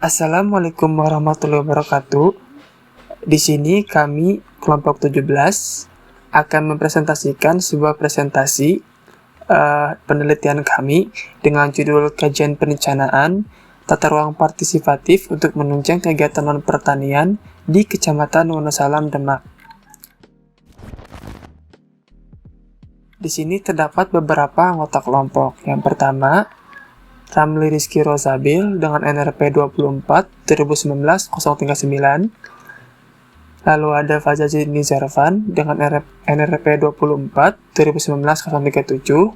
Assalamualaikum warahmatullahi wabarakatuh. Di sini kami, kelompok 17, akan mempresentasikan sebuah presentasi penelitian kami dengan judul Kajian Perencanaan Tata Ruang Partisipatif untuk Menunjang Kegiatan Non-Pertanian di Kecamatan Wonosalam, Demak. Di sini terdapat beberapa anggota kelompok. Yang pertama, Ramli Rizky Rozabil dengan NRP 24 2019 039. Lalu ada Fazazil Nizarvan dengan NRP 24 2019 037.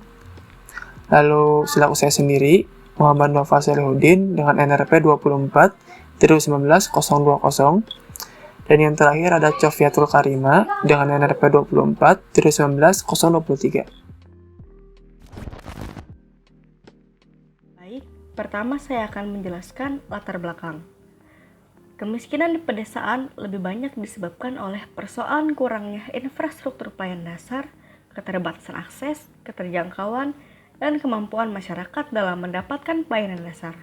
Lalu selaku saya sendiri, Muhammad Nova Salihuddin dengan NRP 24 2019 020. Dan yang terakhir ada Cofiatul Karima dengan NRP 24 2019 023. Pertama, saya akan menjelaskan latar belakang. Kemiskinan di pedesaan lebih banyak disebabkan oleh persoalan kurangnya infrastruktur pelayanan dasar, keterbatasan akses, keterjangkauan, dan kemampuan masyarakat dalam mendapatkan pelayanan dasar.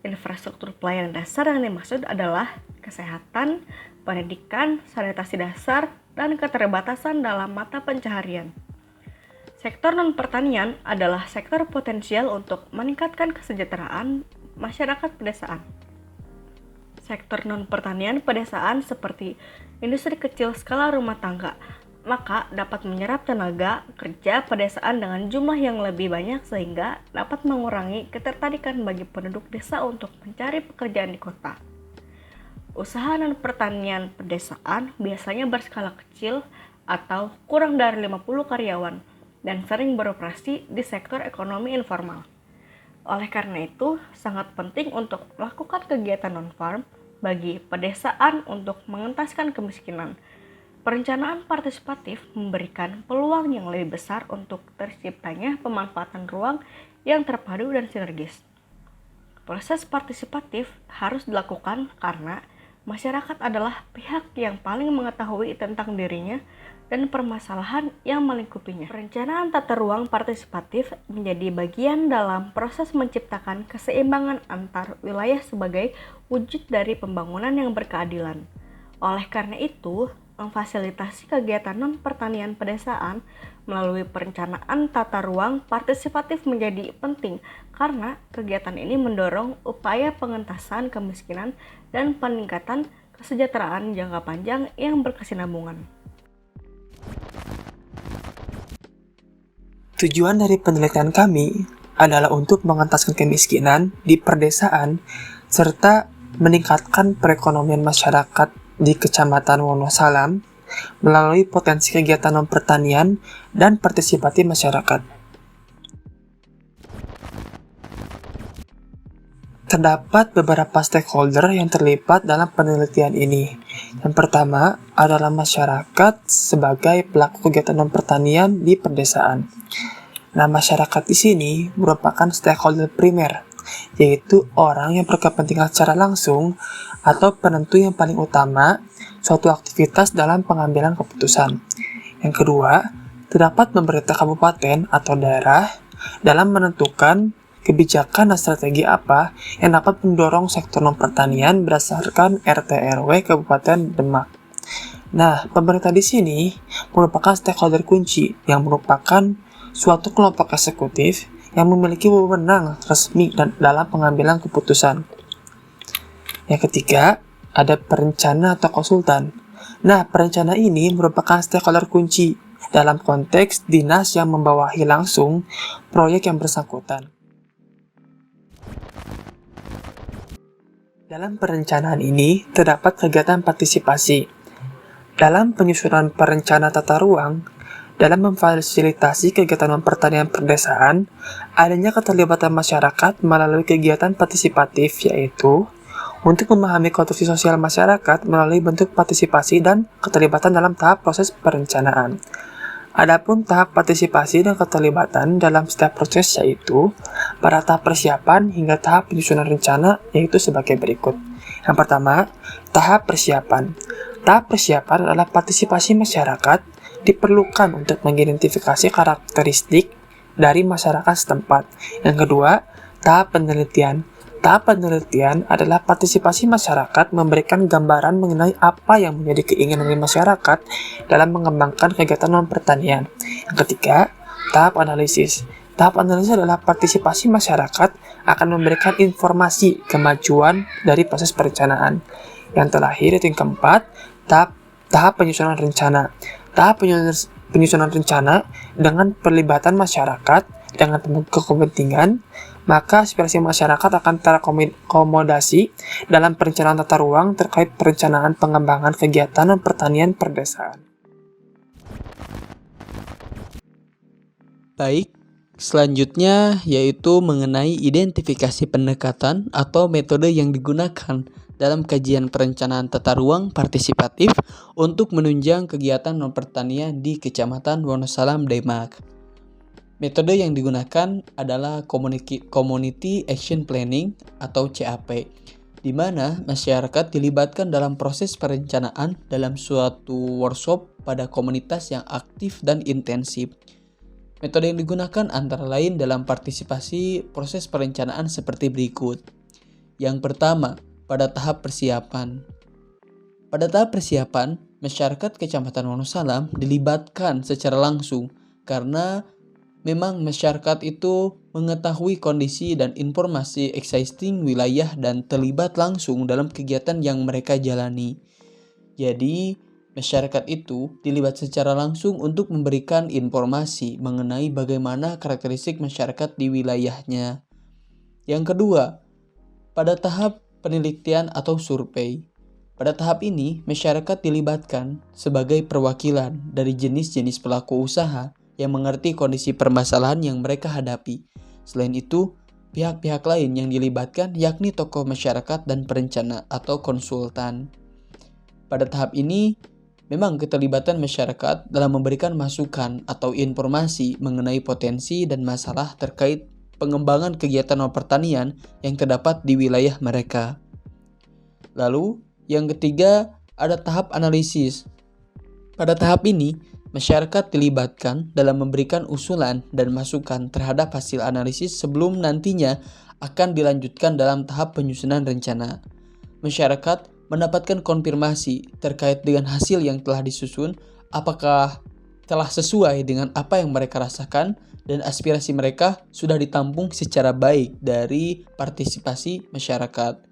Infrastruktur pelayanan dasar yang dimaksud adalah kesehatan, pendidikan, sanitasi dasar, dan keterbatasan dalam mata pencaharian. Sektor non-pertanian adalah sektor potensial untuk meningkatkan kesejahteraan masyarakat pedesaan. Sektor non-pertanian pedesaan seperti industri kecil skala rumah tangga, maka dapat menyerap tenaga kerja pedesaan dengan jumlah yang lebih banyak sehingga dapat mengurangi ketertarikan bagi penduduk desa untuk mencari pekerjaan di kota. Usaha non-pertanian pedesaan biasanya berskala kecil atau kurang dari 50 karyawan, dan sering beroperasi di sektor ekonomi informal. Oleh karena itu, sangat penting untuk melakukan kegiatan non-farm bagi pedesaan untuk mengentaskan kemiskinan. Perencanaan partisipatif memberikan peluang yang lebih besar untuk terciptanya pemanfaatan ruang yang terpadu dan sinergis. Proses partisipatif harus dilakukan karena masyarakat adalah pihak yang paling mengetahui tentang dirinya dan permasalahan yang melingkupinya. Perencanaan tata ruang partisipatif menjadi bagian dalam proses menciptakan keseimbangan antar wilayah sebagai wujud dari pembangunan yang berkeadilan. Oleh karena itu, memfasilitasi kegiatan non-pertanian pedesaan melalui perencanaan tata ruang partisipatif menjadi penting karena kegiatan ini mendorong upaya pengentasan kemiskinan dan peningkatan kesejahteraan jangka panjang yang berkesinambungan. Tujuan dari penelitian kami adalah untuk mengentaskan kemiskinan di perdesaan serta meningkatkan perekonomian masyarakat di Kecamatan Wonosalam melalui potensi kegiatan non-pertanian dan partisipasi masyarakat. Terdapat beberapa stakeholder yang terlibat dalam penelitian ini. Yang pertama adalah masyarakat sebagai pelaku kegiatan non-pertanian di perdesaan. Nah, masyarakat di sini merupakan stakeholder primer, yaitu orang yang berkepentingan secara langsung atau penentu yang paling utama suatu aktivitas dalam pengambilan keputusan. Yang kedua, terdapat pemerintah kabupaten atau daerah dalam menentukan kebijakan dan strategi apa yang dapat mendorong sektor non-pertanian berdasarkan RT/RW Kabupaten Demak. Nah, pemerintah di sini merupakan stakeholder kunci yang merupakan suatu kelompok eksekutif yang memiliki wewenang resmi dan dalam pengambilan keputusan. Yang ketiga, ada perencana atau konsultan. Nah, perencana ini merupakan stakeholder kunci dalam konteks dinas yang membawahi langsung proyek yang bersangkutan. Dalam perencanaan ini, terdapat kegiatan partisipasi. Dalam penyusunan perencanaan tata ruang, dalam memfasilitasi kegiatan non-pertanian perdesaan, adanya keterlibatan masyarakat melalui kegiatan partisipatif, yaitu untuk memahami konstruksi sosial masyarakat melalui bentuk partisipasi dan keterlibatan dalam tahap proses perencanaan. Adapun tahap partisipasi dan keterlibatan dalam setiap proses yaitu pada tahap persiapan hingga tahap penyusunan rencana, yaitu sebagai berikut. Yang pertama, tahap persiapan. Tahap persiapan adalah partisipasi masyarakat diperlukan untuk mengidentifikasi karakteristik dari masyarakat setempat. Yang kedua, tahap penelitian. Tahap penelitian adalah partisipasi masyarakat memberikan gambaran mengenai apa yang menjadi keinginan dari masyarakat dalam mengembangkan kegiatan non-pertanian. Yang ketiga, tahap analisis. Tahap analisis adalah partisipasi masyarakat akan memberikan informasi kemajuan dari proses perencanaan. Yang terakhir, itu yang keempat, tahap penyusunan rencana. Tahap penyusunan rencana dengan perlibatan masyarakat dengan pemangku kepentingan, maka aspirasi masyarakat akan terakomodasi dalam perencanaan tata ruang terkait perencanaan pengembangan kegiatan pertanian perdesaan. Baik, selanjutnya yaitu mengenai identifikasi pendekatan atau metode yang digunakan dalam kajian perencanaan tata ruang partisipatif untuk menunjang kegiatan non-pertanian di Kecamatan Wonosalam, Demak. Metode yang digunakan adalah Community Action Planning atau CAP, di mana masyarakat dilibatkan dalam proses perencanaan dalam suatu workshop pada komunitas yang aktif dan intensif. Metode yang digunakan antara lain dalam partisipasi proses perencanaan seperti berikut. Yang pertama, pada tahap persiapan. Pada tahap persiapan, masyarakat Kecamatan Wonosalam dilibatkan secara langsung karena memang masyarakat itu mengetahui kondisi dan informasi existing wilayah dan terlibat langsung dalam kegiatan yang mereka jalani. Jadi, masyarakat itu dilibat secara langsung untuk memberikan informasi mengenai bagaimana karakteristik masyarakat di wilayahnya. Yang kedua, pada tahap penelitian atau survei. Pada tahap ini, masyarakat dilibatkan sebagai perwakilan dari jenis-jenis pelaku usaha yang mengerti kondisi permasalahan yang mereka hadapi. Selain itu, pihak-pihak lain yang dilibatkan yakni tokoh masyarakat dan perencana atau konsultan. Pada tahap ini, memang keterlibatan masyarakat dalam memberikan masukan atau informasi mengenai potensi dan masalah terkait pengembangan kegiatan pertanian yang terdapat di wilayah mereka. Lalu, yang ketiga, ada tahap analisis. Pada tahap ini, masyarakat dilibatkan dalam memberikan usulan dan masukan terhadap hasil analisis sebelum nantinya akan dilanjutkan dalam tahap penyusunan rencana. Masyarakat mendapatkan konfirmasi terkait dengan hasil yang telah disusun, apakah telah sesuai dengan apa yang mereka rasakan dan aspirasi mereka sudah ditampung secara baik dari partisipasi masyarakat.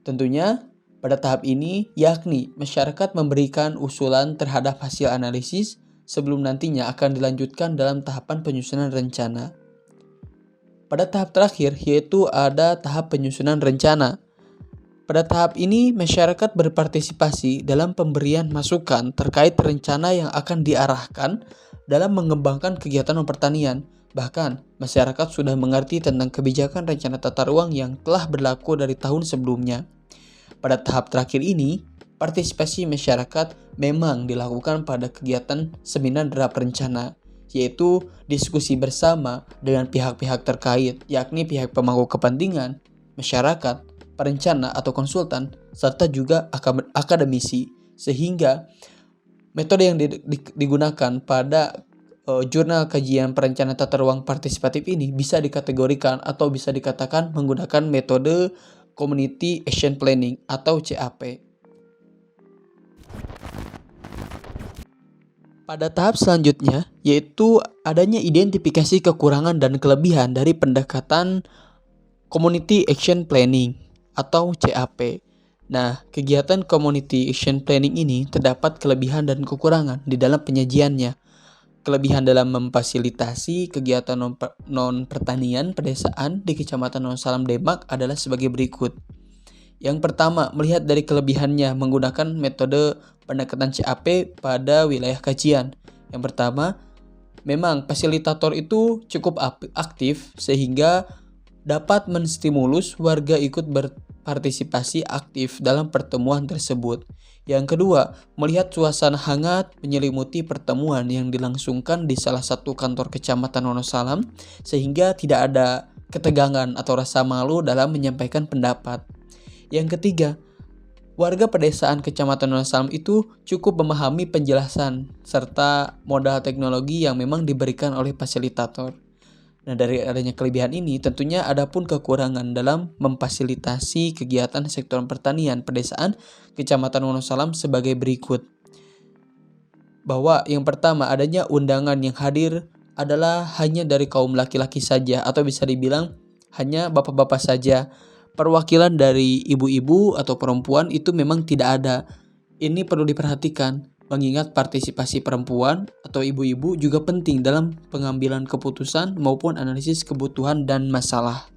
Tentunya, pada tahap ini, yakni masyarakat memberikan usulan terhadap hasil analisis sebelum nantinya akan dilanjutkan dalam tahapan penyusunan rencana. Pada tahap terakhir, yaitu ada tahap penyusunan rencana. Pada tahap ini, masyarakat berpartisipasi dalam pemberian masukan terkait rencana yang akan diarahkan dalam mengembangkan kegiatan pertanian. Bahkan, masyarakat sudah mengerti tentang kebijakan rencana tata ruang yang telah berlaku dari tahun sebelumnya. Pada tahap terakhir ini, partisipasi masyarakat memang dilakukan pada kegiatan seminar draft rencana, yaitu diskusi bersama dengan pihak-pihak terkait, yakni pihak pemangku kepentingan, masyarakat, perencana atau konsultan, serta juga akademisi, sehingga metode yang digunakan pada jurnal kajian perencanaan tata ruang partisipatif ini bisa dikategorikan atau bisa dikatakan menggunakan metode Community Action Planning atau CAP. Pada tahap selanjutnya, yaitu adanya identifikasi kekurangan dan kelebihan dari pendekatan Community Action Planning atau CAP. Nah, kegiatan Community Action Planning ini terdapat kelebihan dan kekurangan di dalam penyajiannya. Kelebihan dalam memfasilitasi kegiatan non-pertanian pedesaan di Kecamatan Wonosalam, Demak adalah sebagai berikut. Yang pertama, melihat dari kelebihannya menggunakan metode pendekatan CAP pada wilayah kajian. Yang pertama, memang fasilitator itu cukup aktif sehingga dapat menstimulus warga ikut berpartisipasi aktif dalam pertemuan tersebut. Yang kedua, melihat suasana hangat menyelimuti pertemuan yang dilangsungkan di salah satu kantor Kecamatan Wonosalam sehingga tidak ada ketegangan atau rasa malu dalam menyampaikan pendapat. Yang ketiga, warga pedesaan Kecamatan Wonosalam itu cukup memahami penjelasan serta modal teknologi yang memang diberikan oleh fasilitator. Nah, dari adanya kelebihan ini, tentunya ada pun kekurangan dalam memfasilitasi kegiatan sektor pertanian pedesaan Kecamatan Wonosalam sebagai berikut. Bahwa yang pertama, adanya undangan yang hadir adalah hanya dari kaum laki-laki saja, atau bisa dibilang hanya bapak-bapak saja. Perwakilan dari ibu-ibu atau perempuan itu memang tidak ada. Ini perlu diperhatikan, mengingat partisipasi perempuan atau ibu-ibu juga penting dalam pengambilan keputusan maupun analisis kebutuhan dan masalah.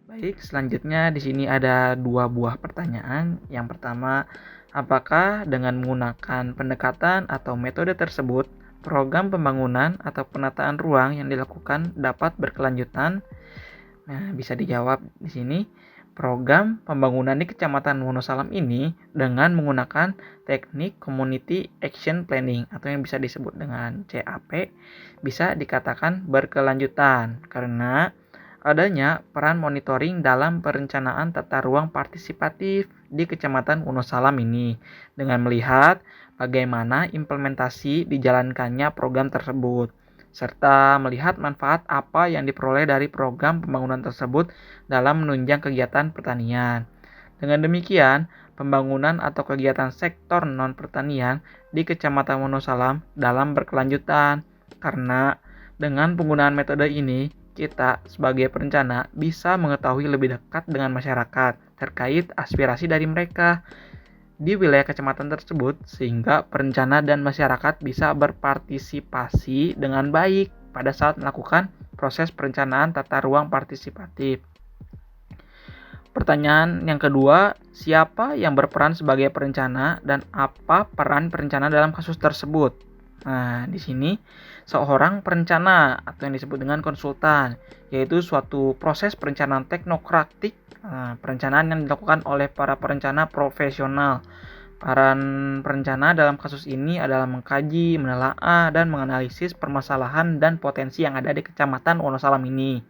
Baik, selanjutnya di sini ada 2 buah pertanyaan. Yang pertama, apakah dengan menggunakan pendekatan atau metode tersebut, program pembangunan atau penataan ruang yang dilakukan dapat berkelanjutan? Nah, bisa dijawab di sini. Program pembangunan di Kecamatan Wonosalam ini dengan menggunakan teknik Community Action Planning atau yang bisa disebut dengan CAP bisa dikatakan berkelanjutan karena adanya peran monitoring dalam perencanaan tata ruang partisipatif di Kecamatan Wonosalam ini dengan melihat bagaimana implementasi dijalankannya program tersebut serta melihat manfaat apa yang diperoleh dari program pembangunan tersebut dalam menunjang kegiatan pertanian. Dengan demikian, pembangunan atau kegiatan sektor non-pertanian di Kecamatan Wonosalam dalam berkelanjutan. Karena dengan penggunaan metode ini, kita sebagai perencana bisa mengetahui lebih dekat dengan masyarakat terkait aspirasi dari mereka di wilayah kecamatan tersebut sehingga perencana dan masyarakat bisa berpartisipasi dengan baik pada saat melakukan proses perencanaan tata ruang partisipatif. Pertanyaan yang kedua, siapa yang berperan sebagai perencana dan apa peran perencana dalam kasus tersebut? Nah, di sini seorang perencana atau yang disebut dengan konsultan, yaitu suatu proses perencanaan teknokratik, perencanaan yang dilakukan oleh para perencana profesional. Peran perencana dalam kasus ini adalah mengkaji, menelaah, dan menganalisis permasalahan dan potensi yang ada di Kecamatan Wonosalam ini,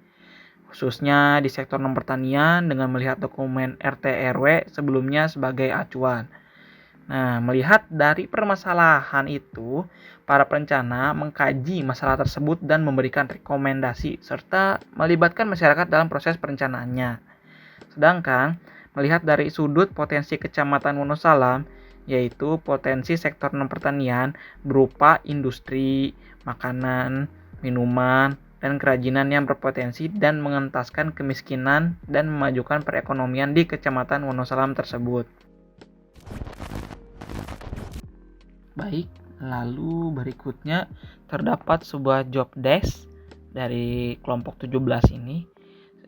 khususnya di sektor non-pertanian dengan melihat dokumen RT RW sebelumnya sebagai acuan. Nah, melihat dari permasalahan itu, para perencana mengkaji masalah tersebut dan memberikan rekomendasi serta melibatkan masyarakat dalam proses perencanaannya. Sedangkan melihat dari sudut potensi Kecamatan Wonosalam, yaitu potensi sektor non-pertanian berupa industri, makanan, minuman, dan kerajinan yang berpotensi dan mengentaskan kemiskinan dan memajukan perekonomian di Kecamatan Wonosalam tersebut. Baik, lalu berikutnya terdapat sebuah job desk dari kelompok 17 ini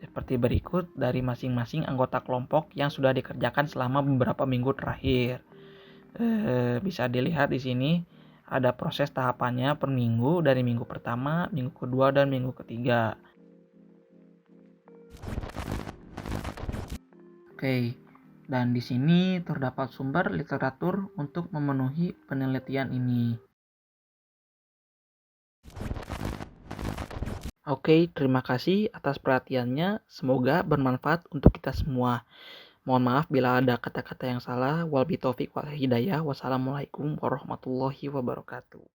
seperti berikut dari masing-masing anggota kelompok yang sudah dikerjakan selama beberapa minggu terakhir. Bisa dilihat di sini ada proses tahapannya per minggu dari minggu pertama, minggu kedua, dan minggu ketiga. Oke, dan di sini terdapat sumber literatur untuk memenuhi penelitian ini. Oke, terima kasih atas perhatiannya. Semoga bermanfaat untuk kita semua. Mohon maaf bila ada kata-kata yang salah. Wal bitaufiq wal hidayah. Wassalamualaikum warahmatullahi wabarakatuh.